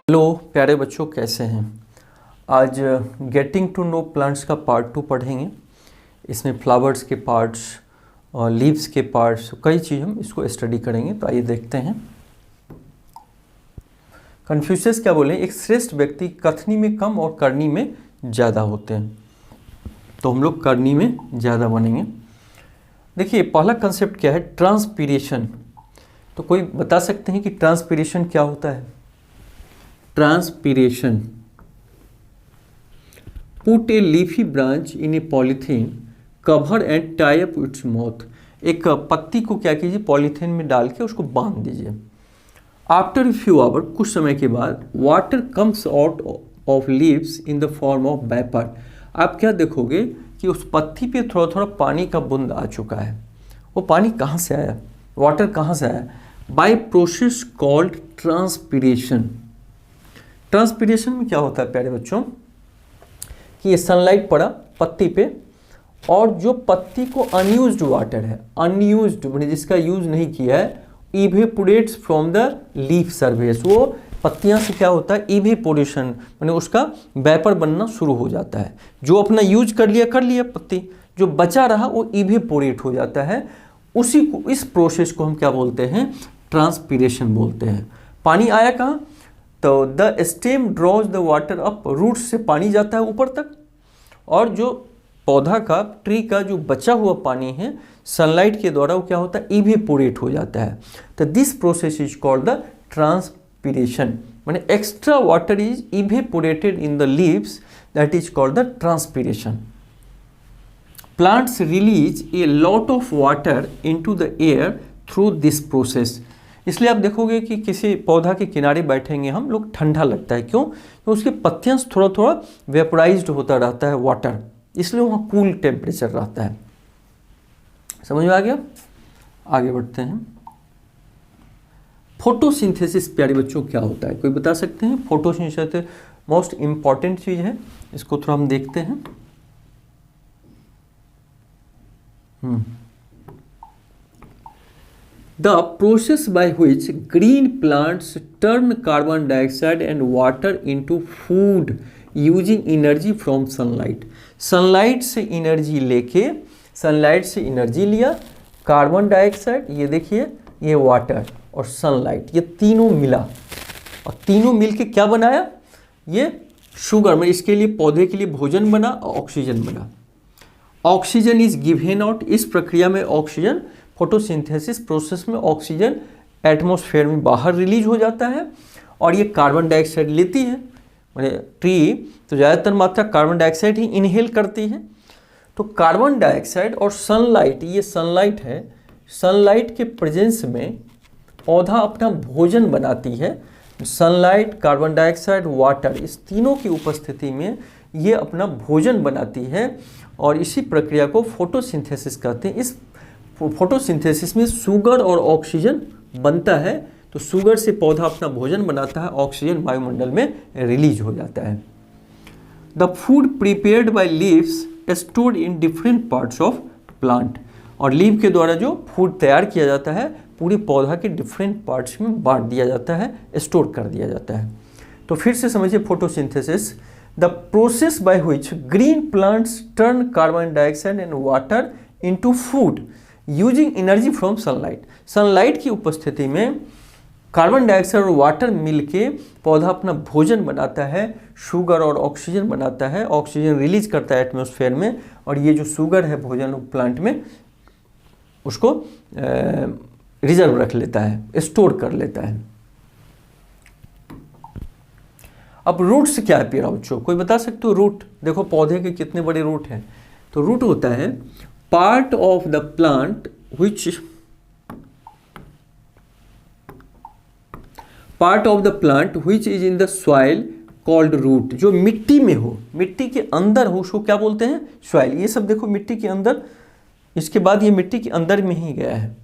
Hello प्यारे बच्चों, कैसे हैं। आज गेटिंग टू नो प्लांट्स का पार्ट 2 पढ़ेंगे। इसमें फ्लावर्स के पार्ट्स और लीव्स के पार्ट्स, कई चीज़ हम इसको स्टडी करेंगे। तो आइए देखते हैं। कन्फ्यूशियस क्या बोले, एक श्रेष्ठ व्यक्ति कथनी में कम और करनी में ज़्यादा होते हैं। तो हम लोग करनी में ज़्यादा बनेंगे। देखिए, पहला कंसेप्ट क्या है, ट्रांसपीरेशन। तो कोई बता सकते हैं कि ट्रांसपीरेशन क्या होता है। Transpiration, put A leafy branch in A polythene, cover and tie up its mouth. एक पत्ती को क्या कीजिए, पॉलीथीन में डाल के उसको बांध दीजिए। आफ्टर ए फ्यू आवर, कुछ समय के बाद, water comes out of leaves in the form of vapour. आप क्या देखोगे कि उस पत्ती पे थोड़ा थोड़ा पानी का बूंद आ चुका है। वो पानी कहाँ से आया, वाटर कहाँ से आया? By process called transpiration. Transpiration में क्या होता है प्यारे बच्चों, कि ये सनलाइट पड़ा पत्ती पे, और जो पत्ती को अनयूज्ड वाटर है, अनयूज्ड मैंने जिसका यूज नहीं किया है, evaporates from the leaf surface. वो पत्तियां से क्या होता है, इवेपोरेशन मैंने उसका वेपर बनना शुरू हो जाता है। जो अपना यूज कर लिया पत्ती, जो बचा रहा वो इवेपोरेट हो जाता है। उसी को, इस प्रोसेस को हम क्या बोलते हैं, ट्रांसपीरेशन बोलते हैं। पानी आया कहाँ, तो the stem draws the water up, roots से पानी जाता है ऊपर तक, और जो पौधा का, ट्री का जो बचा हुआ पानी है, सनलाइट के द्वारा वो क्या होता है, इवेपोरेट हो जाता है। तो this process is called the transpiration. माने extra water is evaporated in the leaves, that is called the transpiration. Plants release a lot of water into the air through this process. इसलिए आप देखोगे कि किसी पौधा के किनारे बैठेंगे हम लोग, ठंडा लगता है। क्यों? तो उसकी पत्तियां थोड़ा थोड़ा वेपोराइज्ड होता रहता है वाटर, इसलिए वहाँ कूल टेम्परेचर रहता है। समझ में आ गया? आगे बढ़ते हैं। फोटोसिंथेसिस प्यारे बच्चों क्या होता है, कोई बता सकते हैं? फोटोसिंथेसिस मोस्ट इंपॉर्टेंट चीज़ है, इसको थोड़ा हम देखते हैं। The process by which green plants turn carbon dioxide and water into food using energy from sunlight. Sunlight से एनर्जी लेके, सनलाइट से एनर्जी लिया, कार्बन डाइऑक्साइड, ये देखिए, ये वाटर और सनलाइट, ये तीनों मिला, और तीनों मिलके क्या बनाया, ये शुगर में, इसके लिए पौधे के लिए भोजन बना और ऑक्सीजन बना। ऑक्सीजन इज गिवन आउट, इस प्रक्रिया में ऑक्सीजन, फोटोसिंथेसिस प्रोसेस में ऑक्सीजन एटमॉस्फेयर में बाहर रिलीज हो जाता है, और ये कार्बन डाइऑक्साइड लेती है। मैंने ट्री तो ज़्यादातर मात्रा कार्बन डाइऑक्साइड ही इनहेल करती है। तो कार्बन डाइऑक्साइड और सनलाइट, ये सनलाइट है, सनलाइट के प्रेजेंस में पौधा अपना भोजन बनाती है। सनलाइट, कार्बन डाइऑक्साइड, वाटर, इस तीनों की उपस्थिति में ये अपना भोजन बनाती है, और इसी प्रक्रिया को फोटोसिंथेसिस कहते हैं। इस फोटोसिंथेसिस में शुगर और ऑक्सीजन बनता है, तो शुगर से पौधा अपना भोजन बनाता है, ऑक्सीजन वायुमंडल में रिलीज हो जाता है। The food prepared by leaves stored in different parts of plant, और लीव के द्वारा जो फूड तैयार किया जाता है पूरे पौधा के डिफरेंट पार्ट्स में बांट दिया जाता है, स्टोर कर दिया जाता है। तो फिर से समझिए photosynthesis, the process by which green plants turn carbon dioxide and water into food using energy from sunlight. Sunlight की उपस्थिति में कार्बन डाइऑक्साइड और वाटर मिलके पौधा अपना भोजन बनाता है, शुगर और ऑक्सीजन बनाता है, ऑक्सीजन रिलीज करता है एटमॉस्फेयर में, और ये जो शुगर है भोजन प्लांट में, उसको रिजर्व रख लेता है, स्टोर कर लेता है। अब रूट्स क्या है प्यारे बच्चों, कोई बता सकते हो? रूट देखो, पौधे के कितने बड़े रूट हैं। तो रूट होता है part of the plant which is in the soil called root। जो मिट्टी में हो, मिट्टी के अंदर हो, उसको क्या बोलते हैं? सॉइल। ये सब देखो मिट्टी के अंदर, इसके बाद ये मिट्टी के अंदर में ही गया है।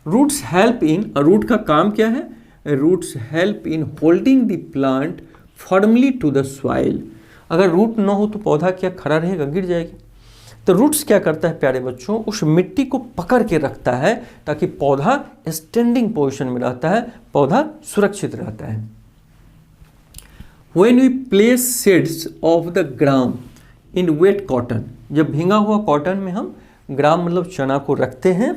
रूट्स हेल्प इन, रूट का काम क्या है? Roots help in holding the plant firmly to the soil. अगर रूट ना हो तो पौधा क्या खड़ा रहेगा, गिर जाएगा। तो रूट्स क्या करता है प्यारे बच्चों, उस मिट्टी को पकड़ के रखता है ताकि पौधा स्टैंडिंग पोजीशन में रहता है, पौधा सुरक्षित रहता है। When we place seeds of the gram in wet cotton, जब भींगा हुआ कॉटन में हम ग्राम मतलब चना को रखते हैं,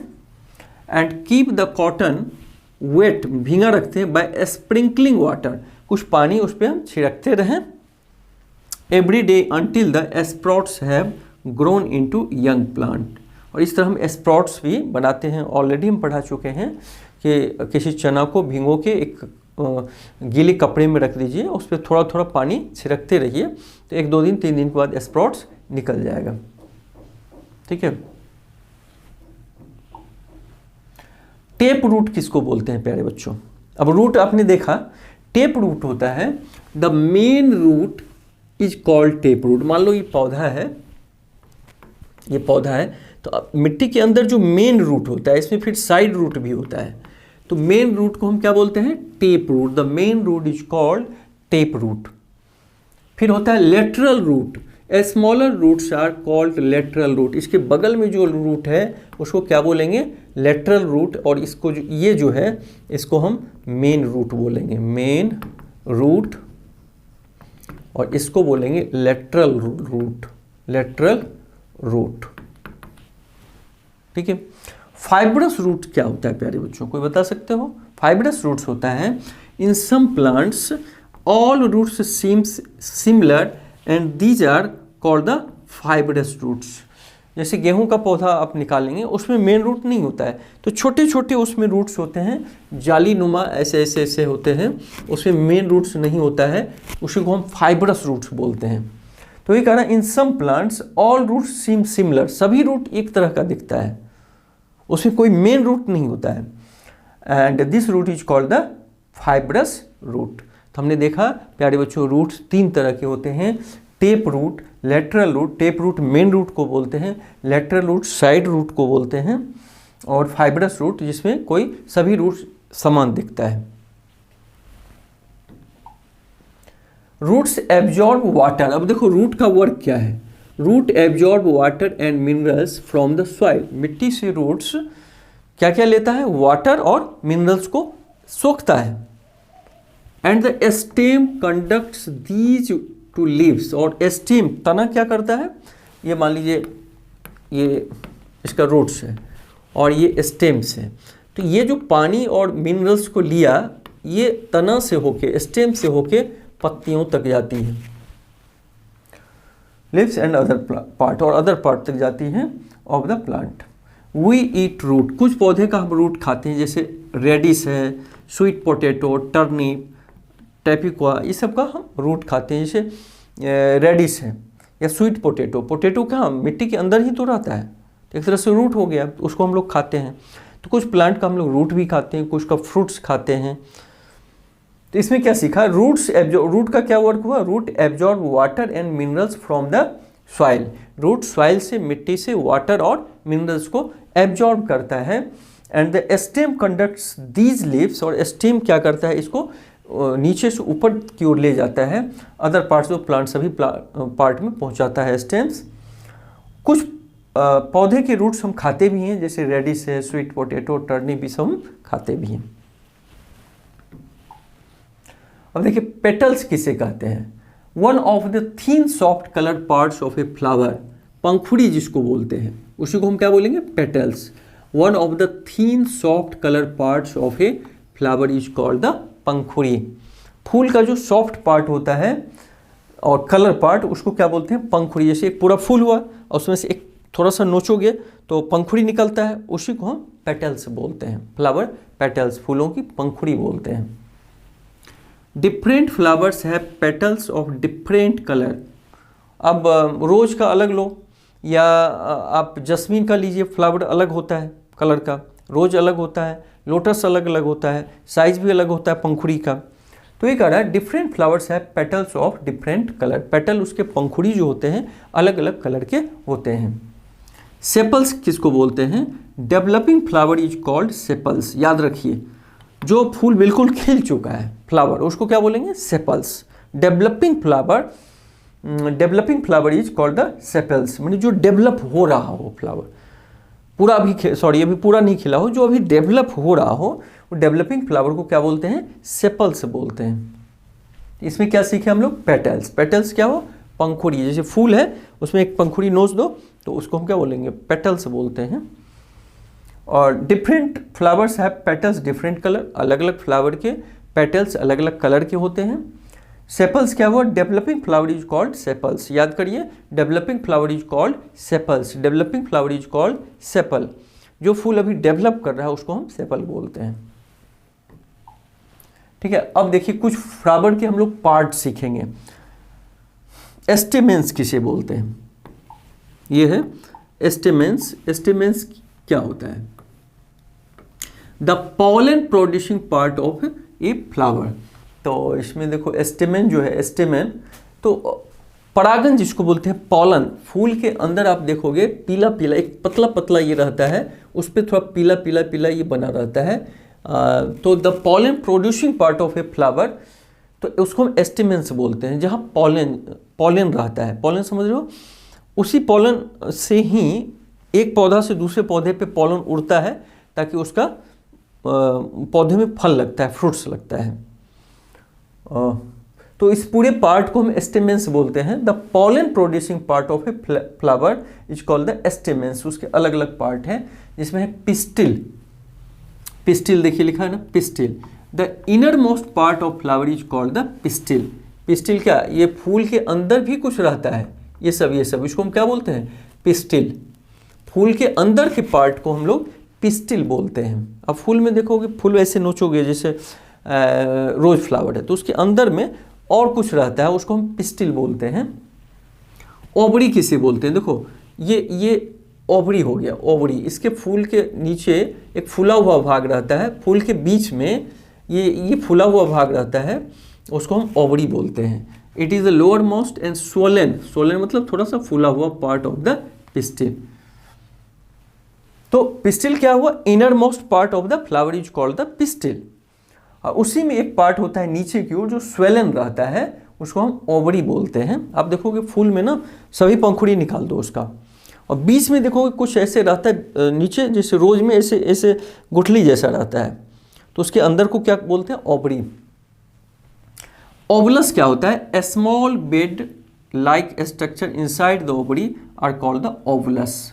and keep the cotton wet, भींगा रखते हैं, बाय स्प्रिंकलिंग वाटर, कुछ पानी उस पर हम छिड़कते रहें, every day until the sprouts have grown into young plant. और इस तरह हम स्प्राउट्स भी बनाते हैं। ऑलरेडी हम पढ़ा चुके हैं कि किसी चना को भिगो के एक गीले कपड़े में रख दीजिए, उस पर थोड़ा थोड़ा पानी छिड़कते रहिए, तो 1-2 दिन 3 दिन के बाद स्प्राउट्स निकल जाएगा। ठीक है। टेप रूट किसको बोलते हैं प्यारे बच्चों? अब रूट आपने देखा, टेप रूट होता है, the main root is called tap root. मान लो ये पौधा है, ये पौधा है, तो मिट्टी के अंदर जो मेन रूट होता है, इसमें फिर साइड रूट भी होता है, तो मेन रूट को हम क्या बोलते हैं? Tap root. The main root is called tap root. फिर होता है lateral root. A smaller roots are called lateral root. इसके बगल में जो रूट है उसको क्या बोलेंगे? Lateral root. और इसको जो ये जो है इसको हम मेन रूट बोलेंगे, मेन रूट, और इसको बोलेंगे लेटरल रूट, लेटरल रूट। ठीक है। फाइब्रस रूट क्या होता है प्यारे बच्चों, कोई बता सकते हो? फाइब्रस रूट्स होता है, in some plants all roots seems similar and these are called the fibrous roots. जैसे गेहूं का पौधा आप निकालेंगे, उसमें मेन रूट नहीं होता है, तो छोटे छोटे उसमें रूट्स होते हैं, जाली नुमा ऐसे ऐसे ऐसे होते हैं, उसमें मेन रूट्स नहीं होता है, उसी को हम फाइब्रस रूट्स बोलते हैं। तो ये कह रहा है in some plants all roots seam similar, सभी रूट एक तरह का दिखता है, उसमें कोई मेन रूट नहीं होता है, and this root is called the fibrous root. तो हमने देखा प्यारे बच्चों, रूट्स 3 तरह के होते हैं, tap root, lateral root. Tap root main root को बोलते हैं, लेटरल रूट साइड रूट को बोलते हैं, और फाइब्रस रूट जिसमें कोई सभी रूट समान दिखता है। Roots absorb water. अब देखो रूट का वर्क क्या है। Root absorb water and minerals from the soil. मिट्टी से रूट्स क्या क्या लेता है? वाटर और मिनरल्स को सोखता है। And the stem conducts these two leaves. और स्टेम तना क्या करता है? ये मान लीजिए ये इसका रूट्स है और ये स्टेम्स है, तो ये जो पानी और मिनरल्स को लिया, ये तना से होके, स्टेम से होके पत्तियों तक जाती है, लिव्स एंड अदर पार्ट, और अदर पार्ट तक जाती हैं of the plant. We eat root. कुछ पौधे का हम रूट खाते हैं, जैसे रेडिस है, स्वीट पोटैटो, टर्निप, टैपिक्वा, ये सब का हम रूट खाते हैं। जैसे रेडिस है या स्वीट पोटैटो, पोटैटो कहाँ मिट्टी के अंदर ही तो रहता है, एक तरह से रूट हो गया, उसको हम लोग खाते हैं। तो कुछ प्लांट का हम लोग रूट भी खाते हैं, कुछ का फ्रूट्स खाते हैं। तो इसमें क्या सीखा? रूट का क्या वर्क हुआ? Root absorb water and minerals from the soil. Root soil से, मिट्टी से वाटर और मिनरल्स को एब्जॉर्ब करता है, and the stem conducts these leaves. और स्टेम क्या करता है? इसको नीचे से ऊपर की ओर ले जाता है, अदर पार्ट्स ऑफ प्लांट, सभी पार्ट में पहुंचाता है स्टेम्स। कुछ पौधे के रूट्स हम खाते भी हैं, जैसे रेडिस है, स्वीट पोटैटो, टर्निप, भी सब हम खाते भी हैं। अब देखिए पेटल्स किसे कहते हैं? One of the thin soft coloured parts of a flower, पंखुड़ी जिसको बोलते हैं, उसी को हम क्या बोलेंगे? Petals. One of the thin soft coloured parts of a flower is called the पंखुड़ी। फूल का जो सॉफ्ट पार्ट होता है और कलर पार्ट, उसको क्या बोलते हैं? पंखुड़ी। जैसे एक पूरा फूल हुआ और उसमें से एक थोड़ा सा नोचोगे तो पंखुड़ी निकलता है, उसी को हम पेटल्स बोलते हैं। फ्लावर पेटल्स, फूलों की पंखुड़ी बोलते हैं। Different flowers have petals of different colour. अब रोज का अलग लो या आप जस्मीन का लीजिए, फ्लावर अलग होता है कलर का, रोज अलग होता है, लोटस अलग अलग होता है, साइज भी अलग होता है पंखुड़ी का। तो ये कह रहा है different flowers have petals of different colour. Petal उसके पंखुड़ी जो होते हैं अलग अलग कलर के होते हैं। सेपल्स किसको बोलते हैं? Developing flower is called sepals. याद रखिए, जो फूल बिल्कुल खिल चुका है फ्लावर, उसको क्या बोलेंगे? Sepals. Developing flower is called the sepals, मतलब जो डेवलप हो रहा हो फ्लावर, पूरा अभी पूरा नहीं खिला हो, जो अभी डेवलप हो रहा हो, वो डेवलपिंग फ्लावर को क्या बोलते हैं? सेपल्स बोलते हैं। इसमें क्या सीखे हम लोग? पेटल्स। पेटल्स क्या हो? पंखुड़ी। जैसे फूल है उसमें एक पंखुड़ी नोच दो तो उसको हम क्या बोलेंगे? पेटल्स बोलते हैं। और different flowers have petals different colour, अलग अलग फ्लावर के पेटल्स अलग अलग कलर के होते हैं। सेपल्स क्या हुआ? Developing flower is called sepals. याद करिए, developing flower is called sepals. Developing flower is called sepal. जो फूल अभी डेवलप कर रहा है उसको हम सेपल बोलते हैं। ठीक है, अब देखिए कुछ फ्लावर के हम लोग पार्ट सीखेंगे। एस्टेमेंस किसे बोलते हैं? ये है एस्टेमेंस। एस्टेमेंस क्या होता है? The pollen producing part of a flower. तो इसमें देखो एस्टेमेन जो है, एस्टेमेन तो परागन जिसको बोलते हैं, पॉलन। फूल के अंदर आप देखोगे पीला पीला एक पतला पतला ये रहता है, उस पर थोड़ा पीला पीला पीला ये बना रहता है। तो the pollen producing part of a flower, तो उसको हम एस्टेमेंस बोलते हैं। जहाँ पॉलन रहता है, पॉलन समझ रहे हो? उसी पॉलन से ही एक पौधा से दूसरे पौधे पे पॉलन उड़ता है ताकि उसका पौधे में फल लगता है, फ्रूट्स लगता है। तो इस पूरे पार्ट को हम एस्टेमेंस बोलते हैं। The pollen producing part of a flower is called the stamens. उसके अलग अलग पार्ट हैं जिसमें है पिस्टिल। पिस्टिल देखिए लिखा है ना, pistil. The innermost part of flower is called the pistil. Pistil क्या? ये फूल के अंदर भी कुछ रहता है, ये सब इसको हम क्या बोलते हैं? पिस्टिल। फूल के अंदर के पार्ट को हम लोग पिस्टिल बोलते हैं। अब फूल में देखोगे, फूल ऐसे नोचोगे जैसे रोज फ्लावर है तो उसके अंदर में और कुछ रहता है, उसको हम पिस्टिल बोलते हैं। ओवरी किसे बोलते हैं? देखो ये ओवरी हो गया, ओवरी। इसके फूल के नीचे एक फूला हुआ भाग रहता है, फूल के बीच में ये फूला हुआ भाग रहता है, उसको हम ओवरी बोलते हैं। It is the lower most and swollen. Swollen मतलब थोड़ा सा फूला हुआ पार्ट ऑफ द पिस्टिल। तो पिस्टिल क्या हुआ? Inner most part of the flower is called the pistil. और उसी में एक पार्ट होता है नीचे की ओर जो स्वेलन रहता है, उसको हम ओवरी बोलते हैं। आप देखोगे फूल में ना सभी पंखुड़ी निकाल दो उसका, और बीच में देखोगे कुछ ऐसे रहता है नीचे, जैसे रोज में ऐसे ऐसे गुठली जैसा रहता है, तो उसके अंदर को क्या बोलते हैं? ओवरी। ओवलस क्या होता है? A small bead like structure inside the ovary are called the ovules.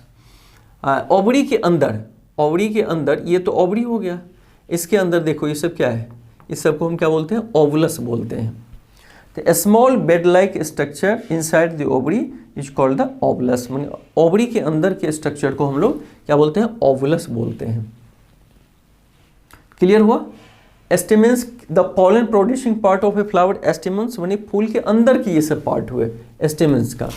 Ovary के अंदर ये तो ओवरी हो गया, इसके अंदर देखो ये सब क्या है? इस सब को हम क्या बोलते हैं? ओवलस बोलते हैं। तो small bead like structure inside the ovary is called the ovules. माने ओवरी के अंदर के स्ट्रक्चर को हम लोग क्या बोलते हैं? ओवलस बोलते हैं। क्लियर हुआ? Stamens the pollen producing part of a flower. Stamens माने फूल के अंदर की ये सब पार्ट हुए एस्टेमेंस का।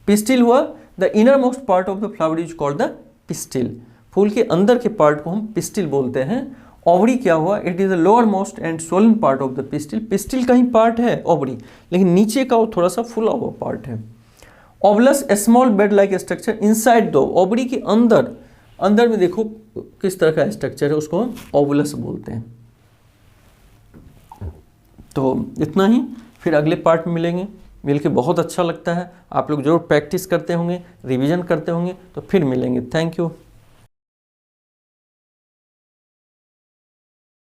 पिस्टिल हुआ the innermost part of the flower is called the pistil. फूल के अंदर के पार्ट को हम पिस्टिल बोलते हैं। ओवरी क्या हुआ? It is the lower most and swollen part of the pistil. Pistil का ही पार्ट है ओवरी, लेकिन नीचे का वो थोड़ा सा फुला हुआ पार्ट है। Ovules a small bead like structure inside the ovary के अंदर में देखो किस तरह का स्ट्रक्चर है, उसको हम ओवलस बोलते हैं। तो इतना ही, फिर अगले पार्ट में मिलेंगे। मिलके बहुत अच्छा लगता है। आप लोग जरूर प्रैक्टिस करते होंगे, रिवीजन करते होंगे, तो फिर मिलेंगे। Thank you.